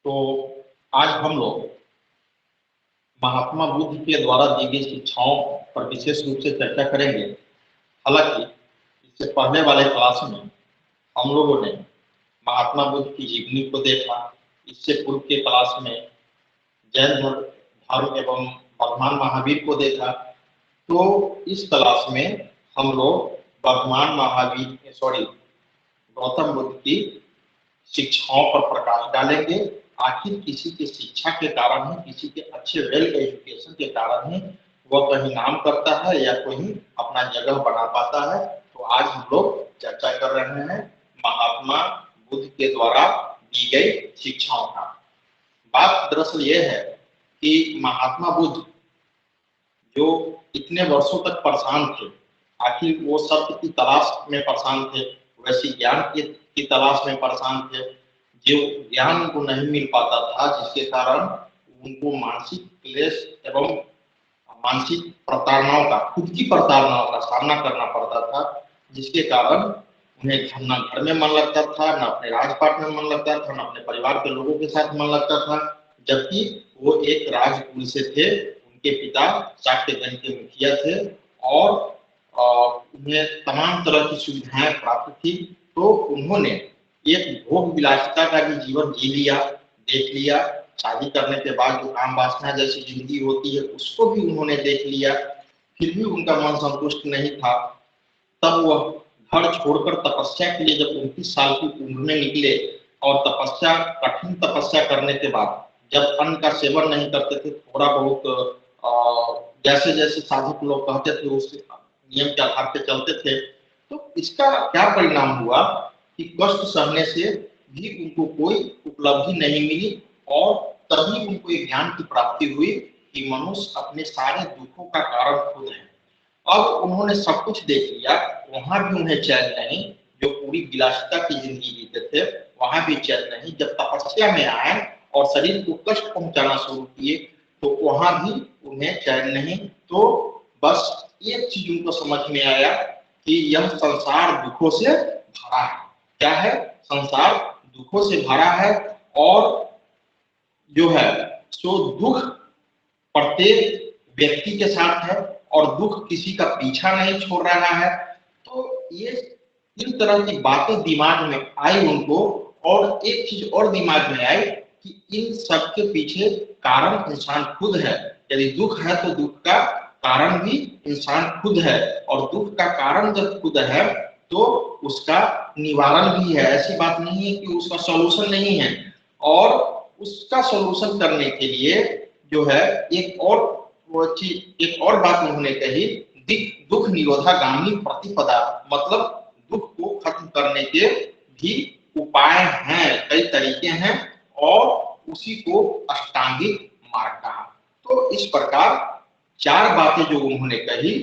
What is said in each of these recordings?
तो आज हम लोग महात्मा बुद्ध के द्वारा दी गई शिक्षाओं पर विशेष रूप से चर्चा करेंगे। हालांकि इससे पहले वाले क्लास में हम लोगों ने महात्मा बुद्ध की जीवनी को देखा। इससे पूर्व के क्लास में जैन धर्म एवं वर्तमान महावीर को देखा। तो इस क्लास में हम लोग वर्तमान महावीर गौतम बुद्ध की शिक्षाओं पर प्रकाश डालेंगे। आखिर किसी की शिक्षा के कारण ही, किसी के अच्छे वेल एजुकेशन के कारण ही वह कहीं नाम करता है या कहीं अपना जगह बना पाता है। तो आज हम लोग चर्चा कर रहे हैं महात्मा बुद्ध के द्वारा दी गई शिक्षाओं का। बात दरअसल ये है कि महात्मा बुद्ध जो इतने वर्षों तक परेशान थे, आखिर वो सत्य की तलाश में परेशान थे, वैसे ज्ञान की तलाश में परेशान थे। जो ज्ञान उनको नहीं मिल पाता था, जिसके कारण उनको मानसिक क्लेश एवं मानसिक प्रताड़नाओं का, खुद की प्रताड़नाओं का सामना करना पड़ता था, जिसके कारण उन्हें न घर में मन लगता था, न अपने राजपाट में मन लगता था, न अपने परिवार के लोगों के साथ मन लगता था। जबकि वो एक राजकुल से थे, उनके पिता शाक्यवंश के मुखिया थे और उन्हें तमाम तरह की सुविधाएं प्राप्त थी। तो उन्होंने एक भोग विलासिता का भी जीवन जी लिया, देख लिया। शादी करने के बाद जो काम वासना जैसी जिंदगी होती है उसको भी उन्होंने देख लिया। फिर भी उनका मन संतुष्ट नहीं था। तब वह घर छोड़कर तपस्या के लिए जब 29 साल की उम्र में निकले और कठिन तपस्या करने के बाद जब अन्न का सेवन नहीं करते थे, थोड़ा बहुत जैसे जैसे साधक लोग कहते थे उस नियम के आधार पर चलते थे, तो इसका क्या परिणाम हुआ कि कष्ट सहने से भी उनको कोई उपलब्धि नहीं मिली और तभी उनको एक ज्ञान की प्राप्ति हुई कि मनुष्य अपने सारे दुखों का कारण खुद है। अब उन्होंने सब कुछ देख लिया, वहां भी उन्हें चैन नहीं। जो पूरी विलासिता की जिंदगी जीते थे वहां भी चैन नहीं। जब तपस्या में आए और शरीर को कष्ट पहुंचाना शुरू किए तो वहां भी उन्हें चैन नहीं। तो बस एक चीज उनको समझ में आया कि यह संसार दुखों से भरा है। क्या है? संसार दुखों से भरा है और जो है सो दुख प्रत्येक व्यक्ति के साथ है और दुख किसी का पीछा नहीं छोड़ रहा है। तो ये इन तरह की बातें दिमाग में आई उनको, और एक चीज और दिमाग में आई कि इन सब के पीछे कारण इंसान खुद है। यदि दुख है तो दुख का कारण भी इंसान खुद है, और दुख का कारण जब खुद है तो उसका निवारण भी है। ऐसी बात नहीं है कि उसका सॉल्यूशन नहीं है। और उसका सॉल्यूशन करने के लिए जो है एक और बात उन्होंने कही, दुख निरोधागामी प्रतिपदा, मतलब दुख को खत्म करने के भी उपाय हैं, कई तरीके हैं, और उसी को अष्टांगिक मार्ग कहा। तो इस प्रकार 4 बातें जो उन्होंने कही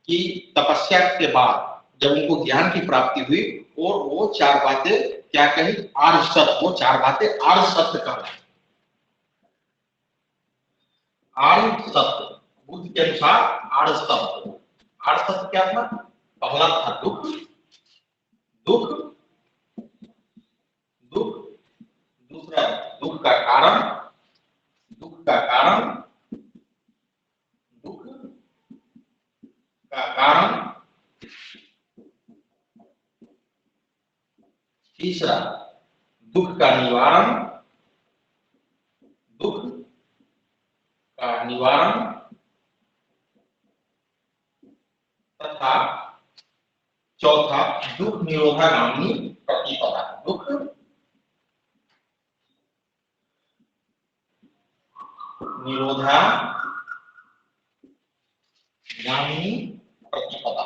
कि तपस्या के बाद जब उनको ज्ञान की प्राप्ति हुई, और वो 4 बातें क्या कही? आर्य सत्य। वो 4 बातें आर्य सत्य कहलाती। आर्य सत्य बुद्ध के अनुसार आर्य सत्य। आर्य सत्य क्या था? पहला था दुख। दुख दुख दूसरा दुख का कारण। दुख का कारण दुख का कारण। तीसरा दुख का निवारण। दुख का निवारण तथा चौथा दुख निरोधागामी प्रतिपदा। दुख निरोधागामी प्रतिपदा।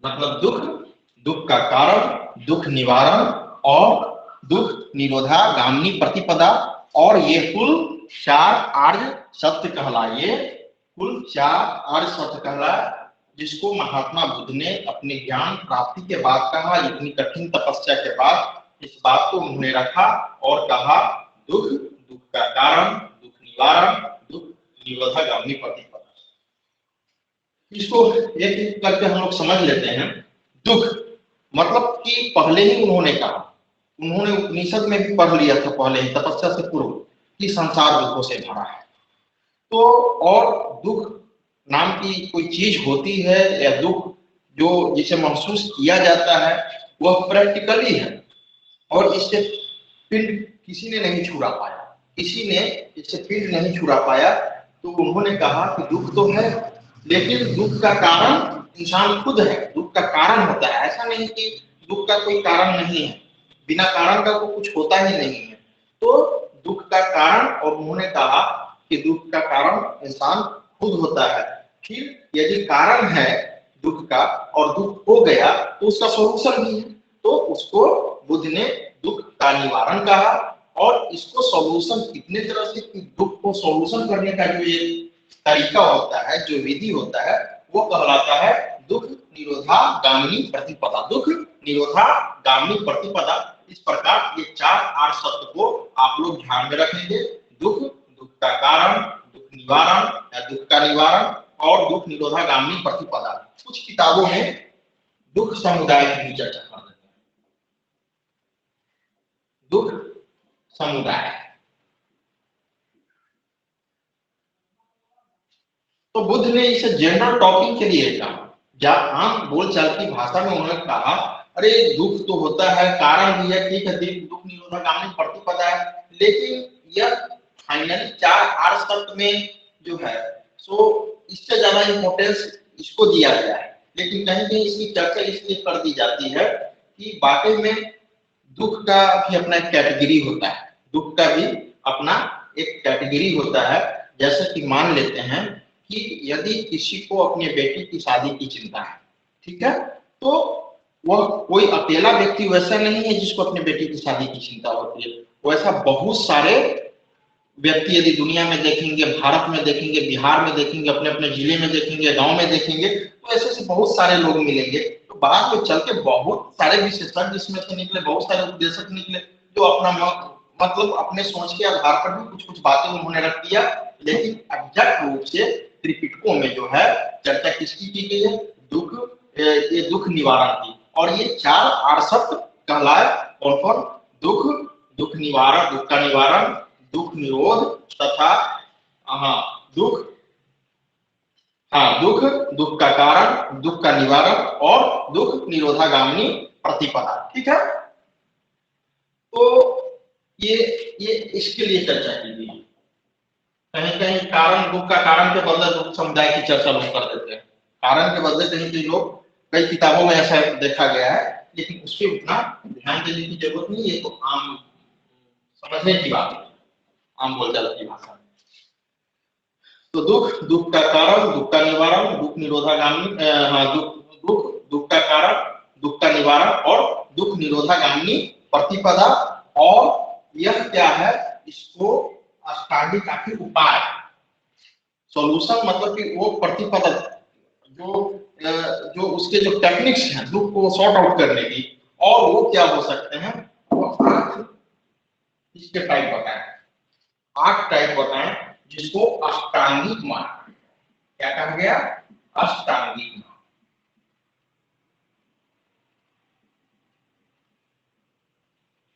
मतलब दुख का कारण, दुख निवारण और दुख निरोधागामी प्रतिपदा। और ये कुल 4 आर्य सत्य कहलाए। कुल 4 आर्य सत्य कहलाए, जिसको महात्मा बुद्ध ने अपने ज्ञान प्राप्ति के बाद कहा। इतनी कठिन तपस्या के बाद इस बात को उन्होंने रखा और कहा दुख, दुख का कारण, दुख निवारण, दुख निरोधागामी प्रतिपदा। इसको एक एक करके हम लोग समझ लेते हैं। दुख मतलब कि पहले ही उन्होंने कहा, उन्होंने उपनिषद में भी पढ़ लिया था पहले ही, तपस्या से पूर्व, कि संसार दुखों से भरा है। तो और दुख नाम की कोई चीज होती है या दुख जो जिसे महसूस किया जाता है वह प्रैक्टिकली है, और इससे पिंड किसी ने नहीं छुड़ा पाया, किसी ने इससे पिंड नहीं छुड़ा पाया। तो उन्होंने कहा कि दुख तो है, लेकिन दुख का कारण इंसान खुद है, दुख का कारण होता है। ऐसा नहीं कि दुख का कोई कारण नहीं है, बिना कारण का तो कुछ होता ही नहीं है। तो दुख का कारण, और उन्होंने कहा कि दुख का कारण इंसान खुद होता है। फिर यदि कारण है दुख का और दुख हो गया तो उसका सोल्यूशन भी है, तो उसको बुद्ध ने दुख का निवारण कहा। और इसको सॉल्यूशन कितने तरह से, दुख को सॉल्यूशन करने का जो ये तरीका होता है, जो विधि होता है, वो कहलाता है दुख निरोधा गामिनी प्रतिपदा। दुख निरोधा गामिनी प्रतिपदा। इस प्रकार ये 4 आर शब्द को आप लोग ध्यान में रखेंगे। दुख, दुख का कारण, दुख निवारण या दुख का निवारण, और दुख निरोधा गामिनी प्रतिपदा। कुछ किताबों में दुख समुदाय की भी चर्चा कर देते हैं। दुख समुदाय, तो बुद्ध ने इसे जनरल टॉकिंग के लिए कहा, जब आम बोलचाल की भाषा में उन्होंने कहा अरे दुख तो होता है, कारण भी है, ठीक है, दुख निरोधा गामिनी प्रतिपदा है, लेकिन यह फाइनली 4 आर शब्द में जो है सो इससे ज्यादा इंपॉर्टेंस इसको दिया गया है। लेकिन कहीं कहीं इसकी चर्चा इसलिए कर दी जाती है कि वाकई में दुख का भी अपना एक कैटेगरी होता है, दुख का भी अपना एक कैटेगरी होता है। जैसे कि मान लेते हैं कि यदि किसी को अपने बेटी की शादी की चिंता है, ठीक है, तो वह कोई अकेला व्यक्ति वैसा नहीं है जिसको अपने बेटी की शादी की चिंता होती है। वैसा बहुत सारे व्यक्ति यदि दुनिया में देखेंगे, भारत में देखेंगे, बिहार में देखेंगे, अपने अपने जिले में देखेंगे, गांव में देखेंगे, तो ऐसे से बहुत सारे लोग मिलेंगे। तो बाद में चल के बहुत सारे विशेषज्ञ इसमें से निकले, बहुत सारे उपदेशक निकले, जो अपना मतलब अपने सोच के आधार पर भी कुछ कुछ बातें उन्होंने रख दिया। लेकिन एग्जैक्ट रूप से त्रिपिटकों में जो है चर्चा किसकी की गई है? दुख, ये दुख निवारण की। और ये 4 आर शब्द कहलाए कौन कौन? दुख, दुख निवारण, दुख का निवारण, दुख निरोध तथा हाँ दुख, हाँ दुख, दुख का कारण, दुख का निवारण और दुख निरोधागामिनी प्रतिपदा। ठीक है, तो ये इसके लिए चर्चा की गई। कहीं कहीं कारण, दुख का कारण के बदले दुख समुदाय की चर्चा लोग कर देते हैं, कारण के बदले कहीं कहीं लोग, कई किताबों में ऐसा देखा गया है, लेकिन उसके उतना ध्यान देने की जरूरत नहीं है। तो आम समझने की बात है, आम बोलचाल की भाषा में। तो दुख, दुख का कारण, दुख का निवारण, दुख निरोधागामी, हाँ दुख, दुख, दुख का कारण, दुख का निवारण और दुख निरोधागामी प्रतिपदा। और यह क्या है? इसको अष्टांगिक आखिर उपाय, सॉल्यूशन, मतलब कि वो प्रतिपदा जो जो उसके जो टेक्निक्स हैं दुख को सॉर्ट आउट करने की, और वो क्या हो सकते हैं, वो 8 इसके टाइप बताएं, 8 टाइप बताएं, जिसको अष्टांगिक मार्ग, क्या कहा गया? अष्टांगिक मार्ग।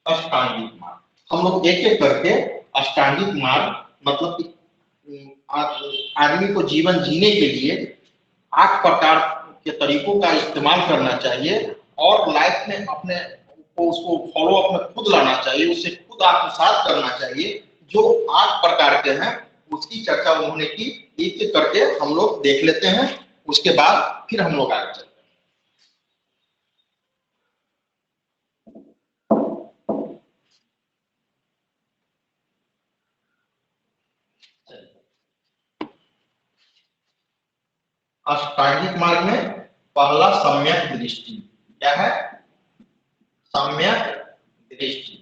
अष्टांगिक मार्ग हम लोग एक एक करके अष्टांगिक मार्ग, मतलब कि आदमी को जीवन जीने के लिए 8 प्रकार के तरीकों का इस्तेमाल करना चाहिए, और लाइफ में अपने को उसको फॉलो अपने खुद लाना चाहिए, उससे खुद आत्मसात करना चाहिए। जो 8 प्रकार के हैं उसकी चर्चा उन्होंने की, एक एक करके हम लोग देख लेते हैं, उसके बाद फिर हम लोग आगे चलते हैं। अष्टांगिक मार्ग में पहला सम्यक दृष्टि। क्या है? सम्यक दृष्टि।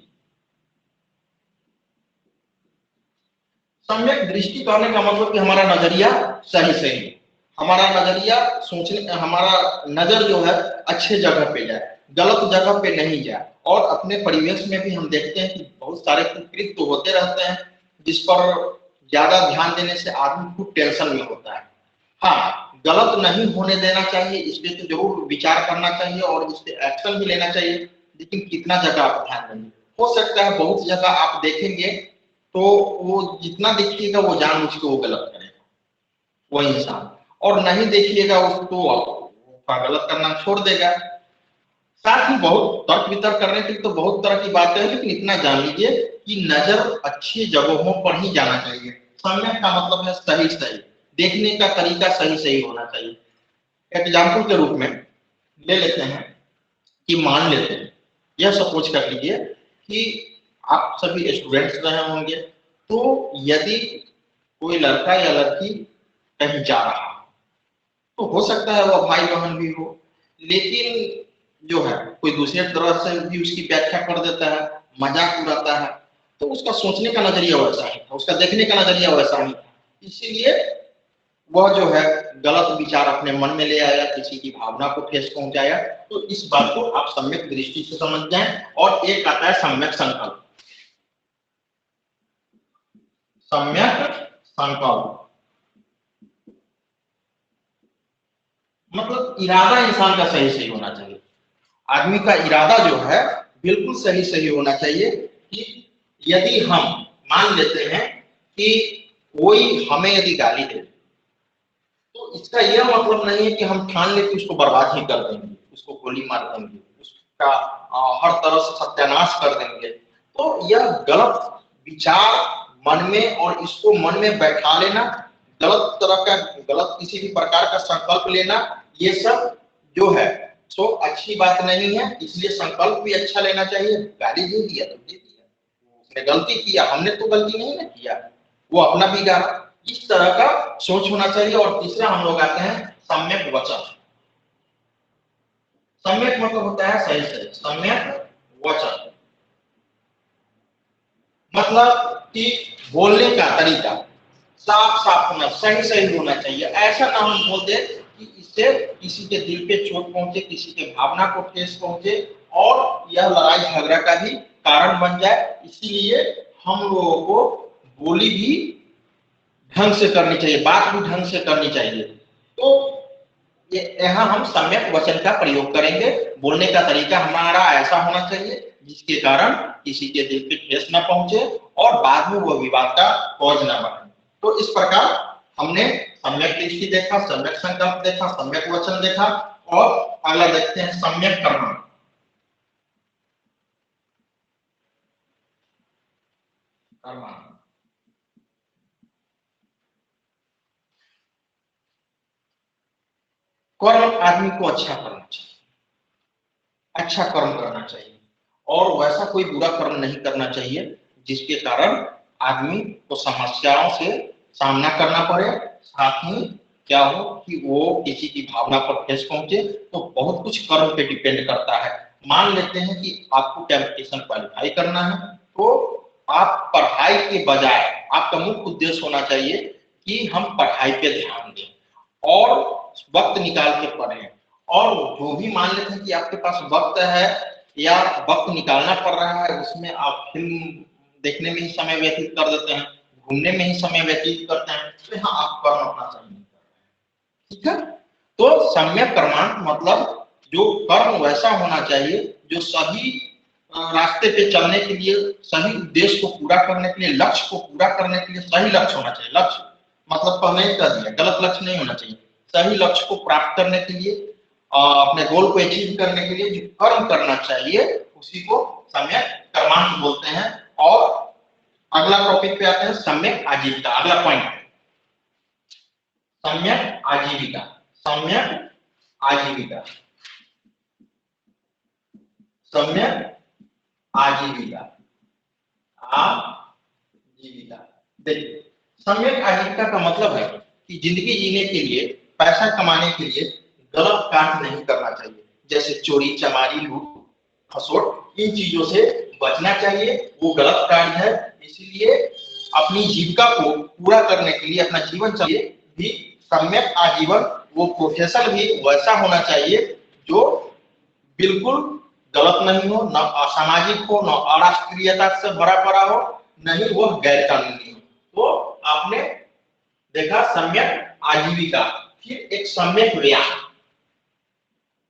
सम्यक दृष्टि कहने का मतलब कि हमारा नजरिया सही सही, हमारा नजरिया सोचने, हमारा नजर जो है अच्छे जगह पे जाए, गलत जगह पे नहीं जाए। और अपने परिवेश में भी हम देखते हैं कि बहुत सारे कुकृत्य तो होते रहते हैं, जिस पर ज्यादा ध्यान देने से आदमी खूब टेंशन में होता है। हाँ, गलत नहीं होने देना चाहिए, इस पे तो जरूर विचार करना चाहिए और इस पे एक्शन भी लेना चाहिए। लेकिन कितना जगह आप ध्यान देंगे? हो सकता है बहुत जगह आप देखेंगे तो वो जितना देखिएगा वो जानबूझ के वो गलत करेगा वो इंसान, और नहीं देखिएगा उसको गलत करना छोड़ देगा। साथ ही बहुत तर्क वितर्क करने के लिए तो बहुत तरह की बातें हैं, लेकिन इतना जान लीजिए कि नजर अच्छी जगहों पर ही जाना चाहिए। सम्यक का मतलब है सही सही, देखने का तरीका सही सही होना चाहिए। एग्जाम्पल के रूप में ले लेते हैं कि मान लेते हैं, यह सपोज कर लीजिए कि आप सभी स्टूडेंट्स रहे होंगे, तो यदि कोई लड़का या लड़की कहीं जा रहा है तो हो सकता है वो भाई बहन भी हो, लेकिन जो है कोई दूसरे तरह से भी उसकी व्याख्या कर देता है, मजाक उड़ाता है, तो उसका सोचने का नजरिया वैसा नहीं था, उसका देखने का नजरिया वैसा नहीं था, इसीलिए वह जो है गलत विचार अपने मन में ले आया, किसी की भावना को ठेस पहुंचाया। तो इस बात को आप सम्यक दृष्टि से समझ जाएं। और एक आता है सम्यक संकल्प। सम्यक संकल्प मतलब इरादा इंसान का सही सही होना चाहिए। आदमी का इरादा जो है बिल्कुल सही सही होना चाहिए कि यदि हम मान लेते हैं कि कोई हमें यदि गाली दे तो इसका यह मतलब नहीं है कि हम ठान ले कि उसको बर्बाद ही कर देंगे, उसको गोली मार देंगे, उसका हर तरह से सत्यानाश कर देंगे। तो यह गलत विचार मन में, और इसको मन में बैठा लेना, गलत तरह का गलत किसी भी प्रकार का संकल्प लेना, ये सब जो है तो अच्छी बात नहीं है। इसलिए संकल्प भी अच्छा लेना चाहिए। गाली दे दिया तो दे दिया, उसने गलती किया, हमने तो गलती नहीं ना किया, वो अपना बिगाड़ा, इस तरह का सोच होना चाहिए। और तीसरा हम लोग आते हैं सम्यक वचन। सम्यक मतलब होता है सही सही, सम्यक वचन मतलब कि बोलने का तरीका साफ साफ होना, सही सही होना चाहिए। ऐसा ना हम बोल दे कि इससे किसी के दिल पे चोट पहुंचे, किसी के भावना को ठेस पहुंचे और यह लड़ाई झगड़ा का भी कारण बन जाए। इसीलिए हम लोगों को बोली भी ढंग से करनी चाहिए, बात भी ढंग से करनी चाहिए। तो यहाँ हम सम्यक वचन का प्रयोग करेंगे। बोलने का तरीका हमारा ऐसा होना चाहिए जिसके कारण किसी के दिल पे ठेस न पहुंचे और बाद में वह विवाद का कॉज न बने। तो इस प्रकार हमने सम्यक दृष्टि देखा, सम्यक संकल्प देखा, सम्यक वचन देखा, और अगला देखते हैं सम्यक कर्म। कर्म आदमी को अच्छा करना चाहिए, अच्छा कर्म करना चाहिए, और वैसा कोई बुरा कर्म नहीं करना चाहिए जिसके कारण आदमी को समस्याओं से सामना करना पड़े, साथ ही क्या हो कि वो किसी की भावना पर ठेस पहुंचे। तो बहुत कुछ कर्म पे डिपेंड करता है। मान लेते हैं कि आपको कैपिटेशन क्वालिफाई करना है, तो आप पढ़ाई के बजाय आपका मुख्य उद्देश्य होना चाहिए कि हम पढ़ाई पे ध्यान दें और वक्त निकाल के पढ़ें। और जो भी मान लेते हैं कि आपके पास वक्त है या वक्त निकालना पड़ रहा है, उसमें आप फिल्म देखने में ही समय व्यतीत कर देते हैं, घूमने में ही समय व्यतीत करते हैं, तो यहाँ आप कर्म अपना सही नहीं कर रहे हैं। ठीक है, तो सम्यक कर्मांत मतलब जो कर्म वैसा होना चाहिए जो सही रास्ते पे चलने के लिए, सही उद्देश्य को पूरा करने के लिए, लक्ष्य को पूरा करने के लिए सही लक्ष्य होना चाहिए। लक्ष्य मतलब पहले ही कर दिया, गलत लक्ष्य नहीं होना चाहिए। सही लक्ष्य को प्राप्त करने के लिए, अपने गोल को अचीव करने के लिए जो कर्म करना चाहिए उसी को सम्यक कर्मांत बोलते हैं। और अगला टॉपिक पे आते हैं सम्यक आजीविका। अगला पॉइंट सम्यक आजीविका। सम्यक आजीविका, सम्यक आजीविका, आजीविका। देखिए, सम्यक आजीविका का मतलब है कि जिंदगी जीने के लिए, पैसा कमाने के लिए गलत काम नहीं करना चाहिए, जैसे चोरी चमारी लूट खसोट, इन चीजों से बचना चाहिए, वो गलत कार्य है। इसीलिए अपनी जीविका को पूरा करने के लिए, अपना जीवन चाहिए भी सम्यक आजीवन, वो प्रोफेशन भी वैसा होना चाहिए जो बिल्कुल गलत नहीं हो, न असामाजिक हो, न अराष्ट्रीयता से भरा पड़ा हो, नहीं वह गैर कानूनी हो। तो आपने देखा सम्यक आजीविका। फिर एक सम्यक व्यायाम।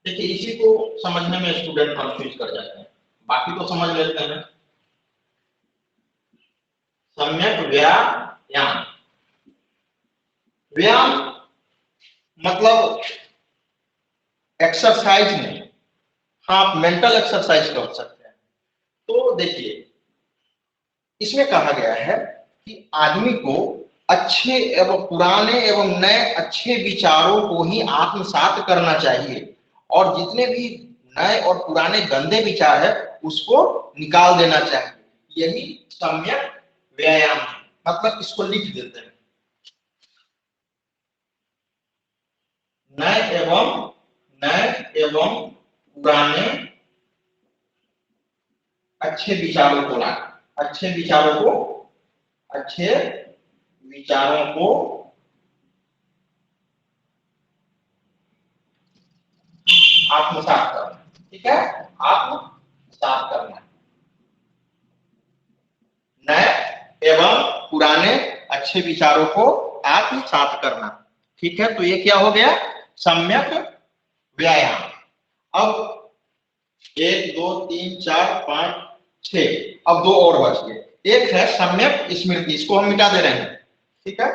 देखिए इसी को समझने में स्टूडेंट कंफ्यूज कर जाते हैं, बाकी तो समझ लेते हैं। सम्यक व्यायाम, व्यायाम मतलब एक्सरसाइज नहीं, हाँ आप मेंटल एक्सरसाइज कर सकते हैं। तो देखिए इसमें कहा गया है कि आदमी को अच्छे एवं पुराने एवं नए अच्छे विचारों को ही आत्मसात करना चाहिए और जितने भी नए और पुराने गंदे विचार है उसको निकाल देना चाहिए। यही सम्यक व्यायाम है। मतलब इसको लिख देते हैं, नए एवं पुराने अच्छे विचारों को लाना, अच्छे विचारों को आत्मसात करना। ठीक है, आत्मसात करना, नए एवं पुराने अच्छे विचारों को आत्मसात करना। ठीक है, तो ये क्या हो गया, सम्यक व्यायाम। अब 1 2 3 4 5 6, अब 2 और बच गए। एक है सम्यक स्मृति, इसको हम मिटा दे रहे हैं। ठीक है,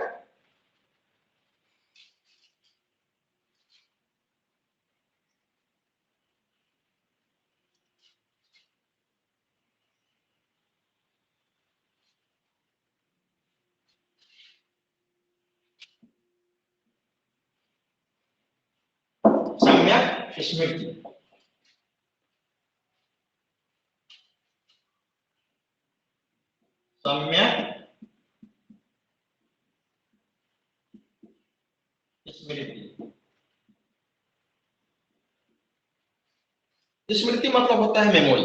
सम्यक स्मृति, सम्यक स्मृति। स्मृति मतलब होता है मेमोरी।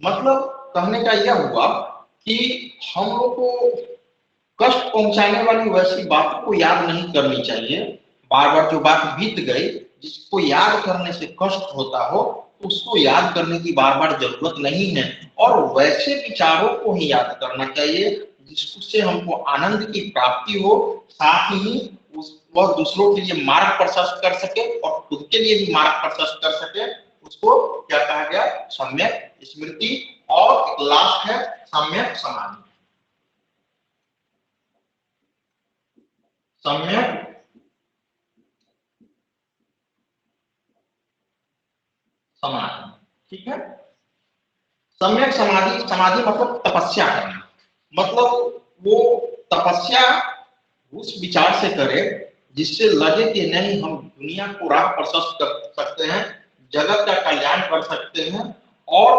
मतलब कहने का यह हुआ कि हम लोग को कष्ट पहुंचाने वाली वैसी बातों को याद नहीं करनी चाहिए। बार बार जो बात बीत गई, जिसको याद करने से कष्ट होता हो तो उसको याद करने की बार बार जरूरत नहीं है, और वैसे विचारों को ही याद करना चाहिए जिससे हमको आनंद की प्राप्ति हो, साथ ही वह दूसरों के लिए मार्ग प्रशस्त कर सके और खुद के लिए भी मार्ग प्रशस्त कर सके। उसको क्या कहा गया, सम्यक स्मृति। और एक लास्ट है सम्यक समाधि। सम्यक समाधि, ठीक है। सम्यक समाधि, समाधि मतलब तपस्या करना। मतलब वो तपस्या उस विचार से करे जिससे लगे कि नहीं हम दुनिया को राह प्रशस्त कर सकते हैं, जगत का कल्याण कर सकते हैं। और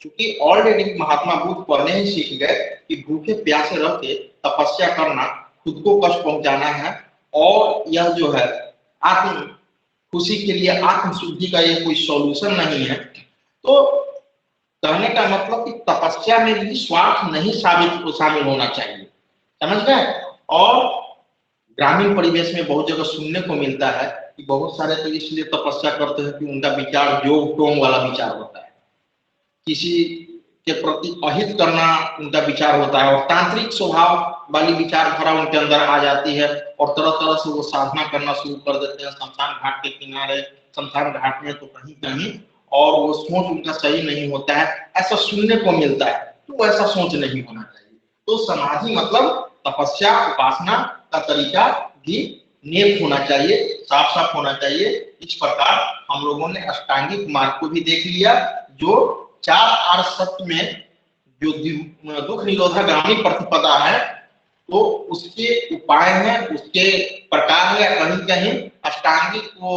चूंकि ऑलरेडी महात्मा बुद्ध पहले ही सीख गए कि भूखे प्यासे रह के तपस्या करना खुद को कष्ट पहुंचाना है, और यह जो है आत्म खुशी के लिए आत्म शुद्धि का ये कोई सॉल्यूशन नहीं है। तो कहने का मतलब कि तपस्या में भी स्वार्थ नहीं शामिल होना चाहिए, समझ गए। और ग्रामीण परिवेश में बहुत जगह सुनने को मिलता है कि बहुत सारे तो इसलिए तपस्या करते हैं कि उनका विचार जोग टोंग वाला विचार होता है, किसी के प्रति अहित करना उनका विचार होता है, और तांत्रिक स्वभाव वाली विचारधारा उनके अंदर आ जाती है, और तरह तरह से वो साधना करना शुरू कर देते हैं शमशान घाट के किनारे, शमशान घाट में तो कहीं कहीं, और वो सोच उनका सही नहीं होता है, ऐसा सुनने को मिलता है। तो ऐसा सोच नहीं होना चाहिए। तो समाधि मतलब तपस्या उपासना का तरीका भी नेक होना चाहिए, साफ साफ होना चाहिए। इस प्रकार हम लोगों ने अष्टांगिक मार्ग को भी देख लिया, जो 4 आर्य सत्य में जो दुख निरोधगामी प्रतिपदा है, तो उसके उपाय हैं, उसके प्रकार है। कहीं कहीं अष्टांगिक को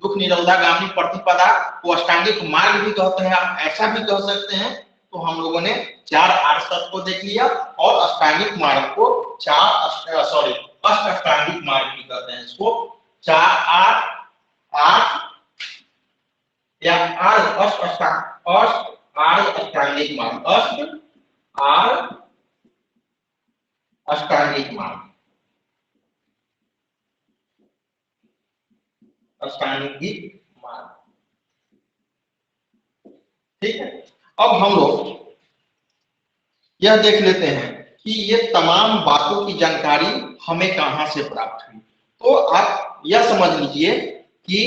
दुख निरोधगामी प्रतिपदा को अष्टांगिक मार्ग भी कहते हैं, आप ऐसा भी कह सकते हैं। तो हम लोगों ने 4 आर्य सत्य को देख लिया, और अष्टांगिक मार्ग को अष्ट अष्टांगिक मार्ग भी कहते हैं। इसको 4 8 8 या अष्ट आर्य अष्टांगिक मार्ग, आर्य अष्टांगिक मार्ग, अष्टांगिक मार्ग, ठीक है। अब हम लोग यह देख लेते हैं कि ये तमाम बातों की जानकारी हमें कहां से प्राप्त हुई। तो आप यह समझ लीजिए कि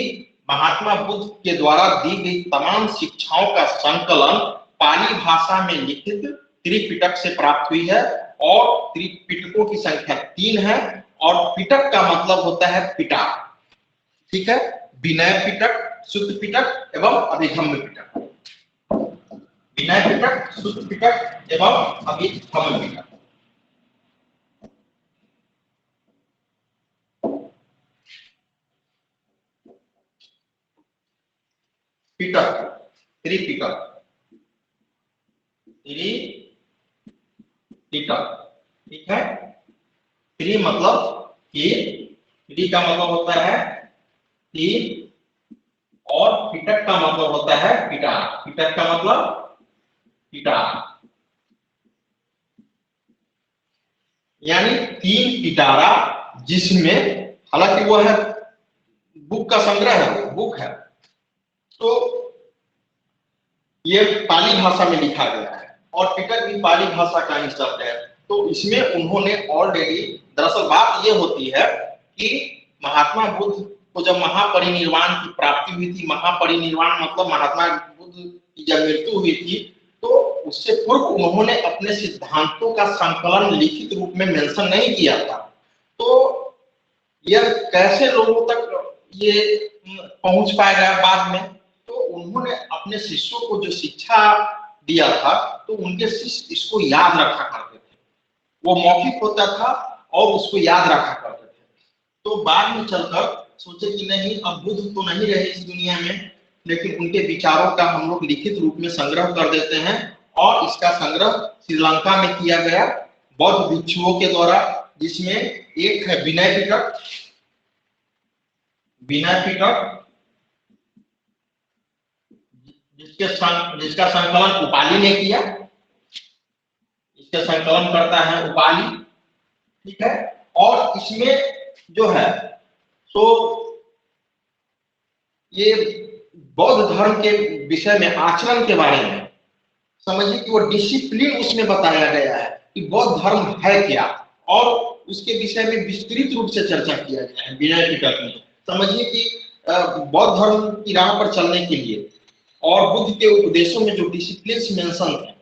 महात्मा बुद्ध के द्वारा दी गई तमाम शिक्षाओं का संकलन पाली भाषा में लिखित त्रिपिटक से प्राप्त हुई है और त्रिपिटकों की संख्या 3 है और पिटक का मतलब होता है पिटा, ठीक है। विनय पिटक, शुद्ध पिटक एवं अभिधम्म पिटक। विनय पिटक, शुद्ध पिटक एवं अभिधम्म पिटक। पिटक, त्रिपिटक, त्रिपिटक, ठीक है। त्रि मतलब कि, त्रि का मतलब होता है तीन और पिटक का मतलब होता है पिटा। पिटक का मतलब पिटा, यानी 3 पिटारा, जिसमें हालांकि वो है बुक का संग्रह है, वो बुक है, तो ये पाली भाषा में लिखा गया है और पिटक भी पाली भाषा का ही शब्द है। तो इसमें उन्होंने ऑलरेडी, दरअसल बात ये होती है कि महात्मा बुद्ध को जब महापरिनिर्वाण की प्राप्ति हुई थी, महापरिनिर्वाण मतलब महात्मा बुद्ध की जब मृत्यु हुई थी, तो उससे पूर्व उन्होंने अपने सिद्धांतों का संकलन लिखित रूप में मेंशन नहीं किया था। तो यह कैसे लोगों तक ये पहुंच पाएगा बाद में, तो उन्होंने अपने शिष्यों को जो शिक्षा दिया था, तो उनके शिष्य इसको याद रखा करते थे। वो मौखिक होता था और उसको याद रखा करते थे। तो बाद में चलकर सोचे कि नहीं, अब बुद्ध तो नहीं रहे इस दुनिया में, लेकिन उनके विचारों का हम लोग लिखित रूप में संग्रह कर देते हैं और इसका संग्रह श्रीलंका में किया गया बौद्ध भिक्षुओं के द्वारा, जिसमें एक है विनय पिटक, विनय पिटक जिसका संकलन उपाली ने किया, इसका संकलन करता है उपाली, ठीक है। और इसमें जो है तो ये बौद्ध धर्म के विषय में, आचरण के बारे में समझिए कि वो डिसिप्लिन उसमें बताया गया है कि बौद्ध धर्म है क्या, और उसके विषय में विस्तृत रूप से चर्चा किया गया है विनय पिटक में। समझिए कि बौद्ध धर्म की राह पर चलने के लिए और बुद्ध के उपदेशों में जो डिसिप्लिन मेंशन है,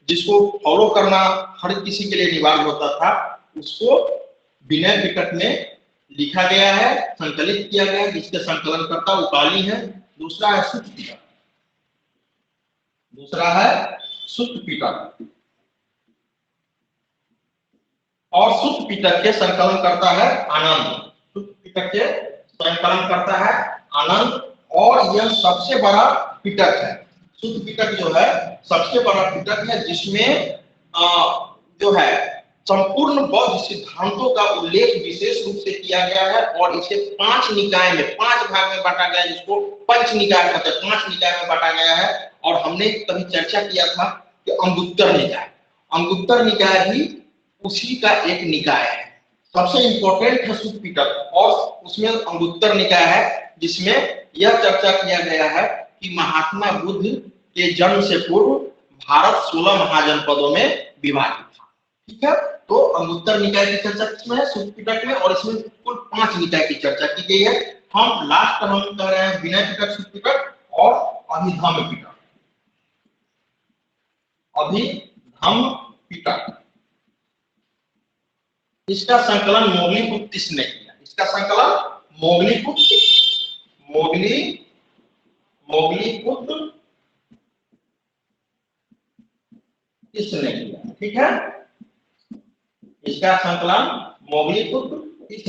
जिसको फॉलो करना हर किसी के लिए अनिवार्य होता था, उसको विनय पिटक में लिखा गया है, संकलित किया गया है, जिसके संकलनकर्ता उपाली है। दूसरा है सुत्त पिटक, दूसरा है सुत्त पिटक, और सुत्त पिटक के संकलन करता है आनंद। सुत्त पिटक के संकलन करता है आनंद, और यह सबसे बड़ा पिटक है। सुत्त पिटक जो है सबसे बड़ा पिटक है, जिसमें जो है संपूर्ण बौद्ध सिद्धांतों का उल्लेख विशेष रूप से किया गया है, और इसे 5 निकाय में, 5 भाग में बांटा गया है, जिसको पंच निकाय कहते हैं। 5 निकाय में बांटा गया है, और हमने कभी चर्चा किया था कि अंगुत्तर निकाय, अंगुत्तर निकाय भी उसी का एक निकाय है। सबसे इंपॉर्टेंट है सुत्त पिटक, और उसमें अंगुत्तर निकाय है, जिसमें यह चर्चा किया गया है कि महात्मा बुद्ध के जन्म से पूर्व भारत 16 महाजनपदों में विभाजित था, ठीक है। तो अंगुत्तर निकाय की चर्चा किसमें है? सुत्त पिटक में, और इसमें कुल 5 निकाय की चर्चा की गई है। हम लास्ट हम कह रहे हैं विनय पिटक, सुत्त पिटक और अभिधम्म पिटक। अभिधम्म पिटक, इसका संकलन मोगलीपुत्र ने किया। इसका संकलन मोगलीपुत्र ने किया, ठीक है। इसका संकलन मोगलीपुत्र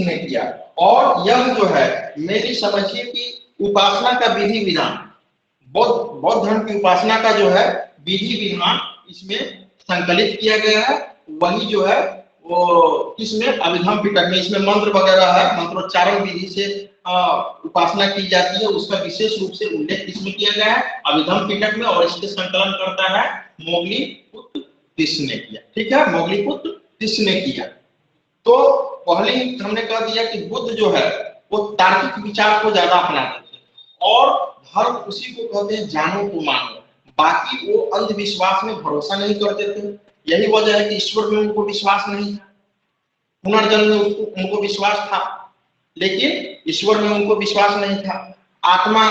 ने किया, और यह जो है मेरी समझिए कि उपासना का विधि विधान, बौद्ध धर्म की उपासना का जो है विधि विधान इसमें संकलित किया गया है। वही जो है वो किसमें? अभिधम्म पिटक में। इसमें मंत्र वगैरह है, मंत्रोच्चारण विधि से उपासना की जाती है, उसका विशेष रूप से उल्लेख इसमें किया गया है अभिधम्म पिटक में, और इसके संकलन करता है मोगलीपुत्र ने किया, ठीक है। मोगलीपुत्र ने किया। तो पहले ही हमने कह दिया कि बुद्ध जो है वो तार्किक विचार को ज्यादा अपनाते थे, और धर्म उसी को कहते हैं जानो तो मानो, बाकी वो अंधविश्वास में भरोसा नहीं करते थे। यही वजह है कि ईश्वर में उनको विश्वास नहीं था, पुनर्जन्म में उनको विश्वास था, लेकिन ईश्वर में उनको विश्वास नहीं था, आत्मा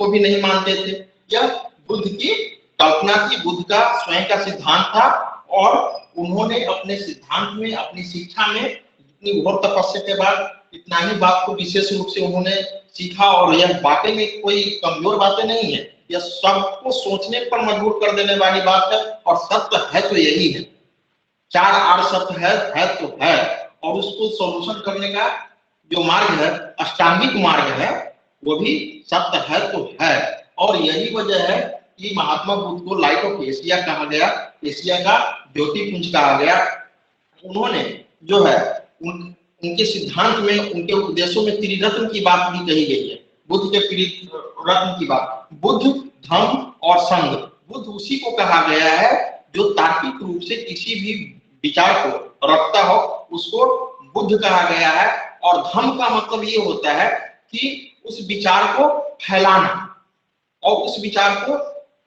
को भी नहीं मानते थे। यह बुद्ध की कल्पना थी, बुद्ध का स्वयं का सिद्धांत था, और उन्होंने अपने सिद्धांत में, अपनी शिक्षा में इतनी घोर तपस्या के बाद इतना ही बात को विशेष रूप से उन्होंने सीखा। और यह बातें में कोई कमजोर बातें नहीं है, यह सबको सोचने पर मजबूर कर देने वाली बात है। और सत्य है तो यही है, चार आर सत्य है तो है, और उसको सॉल्यूशन करने का जो मार्ग है, अष्टांगिक मार्ग है, वो भी सत्य है तो है। और यही वजह है कि महात्मा बुद्ध को लाइट ऑफ एशिया कहा गया, एशिया का ज्योति पुंज कहा गया। उन्होंने जो है उनके सिद्धांत में, उनके उपदेशों में त्रिरत्न की बात भी कही गई है। बुद्ध के त्रिरत्न की बात, बुद्ध, धम्म और संघ। बुद्ध उसी को कहा गया है जो तार्किक रूप से किसी भी विचार को रखता हो, उसको बुद्ध कहा गया है। और धम्म का मतलब ये होता है कि उस विचार को फैलाना और उस विचार को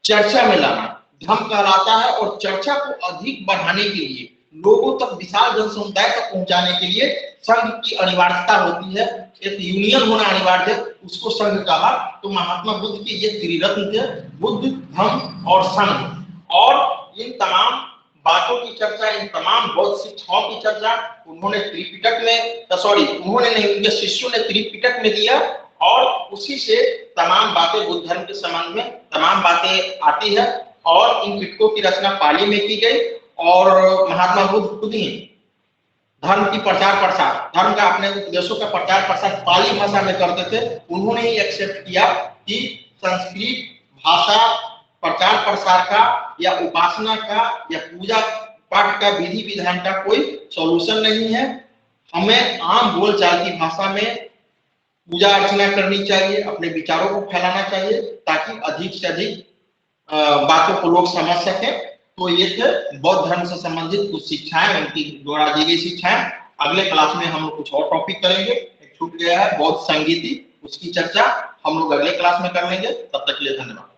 चर्चा में लाना, धम्म कहलाता है। और चर्चा को अधिक बढ़ाने के लिए, लोगों तक, विशाल जन समुदाय तक पहुंचाने के लिए संघ की अनिवार्यता होती है, एक यूनियन होना अनिवार्य है, उसको संघ कहा। तो महात्मा बुद्ध के ये त्रिरत्न थे, बुद्ध, धम्म और संघ। और इन तमाम बातों की चर्चा, इन तमाम बौद्ध शिक्षाओं की चर्चा उन्होंने त्रिपिटक में, उन्होंने नहीं, उनके शिष्यों ने त्रिपिटक में दिया। और उसी से तमाम बातें बुद्ध धर्म के संबंध में तमाम बातें आती है। और इन पिटकों की रचना पाली में की गई, और महात्मा बुद्ध खुद ही धर्म की प्रचार प्रसार, धर्म का, अपने उपदेशों का प्रचार प्रसार पाली भाषा में करते थे। उन्होंने ही एक्सेप्ट किया कि संस्कृत भाषा प्रचार प्रसार का या उपासना का या पूजा पाठ का, विधि विधान का कोई सॉल्यूशन नहीं है। हमें आम बोलचाल की भाषा में पूजा अर्चना करनी चाहिए, अपने विचारों को फैलाना चाहिए, ताकि अधिक से अधिक बातों को लोग समझ सके। तो ये थे बौद्ध धर्म से संबंधित कुछ शिक्षाएं, उनकी द्वारा दी गई शिक्षाएं। अगले क्लास में हम लोग कुछ और टॉपिक करेंगे, एक छूट गया है बौद्ध संगीति, उसकी चर्चा हम लोग अगले क्लास में कर लेंगे। तब तक के लिए धन्यवाद।